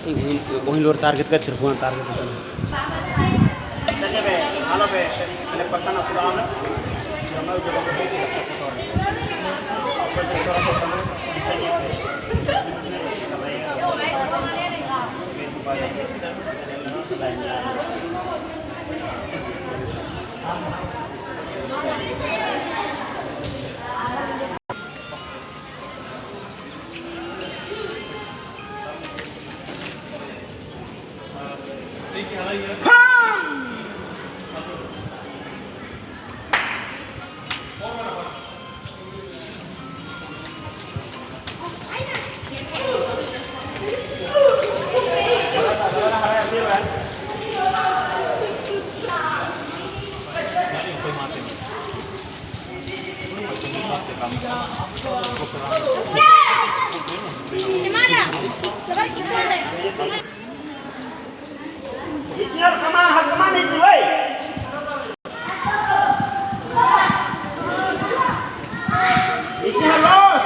वहीं लोग टारगेट का सिर्फ टारगेट चलिए बे हेलो बे मैंने पता ना सुना ना मैं जो Isinya kemana sih, woi? Isinya los.